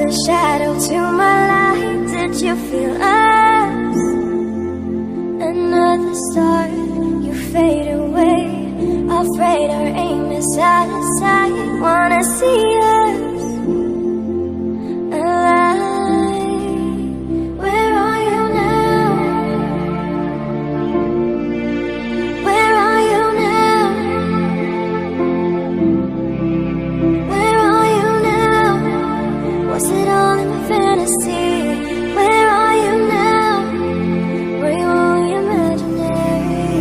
a shadow to my light. Did you feel us? Another star, you fade away. Afraid our aim is out of sight. Wanna see us alive. Where are you now? Where are you now? Where are you now? Was it all in my fantasy? Where are you now? Were you only imaginary?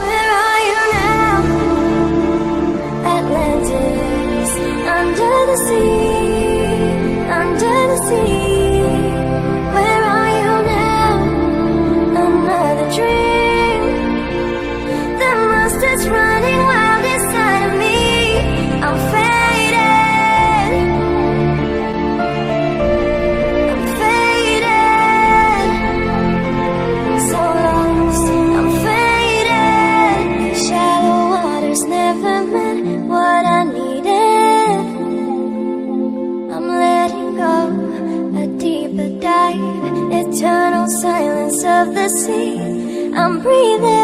Where are you now? Atlantis, under the sea, under the sea. Where are you now? Another dream. The monster's running wild inside of me. I'm faded. I'm faded. So lost, I'm faded. Shallow waters never meant what I needed. I'm letting go, a deeper dive. Eternal silence of the sea. I'm breathing.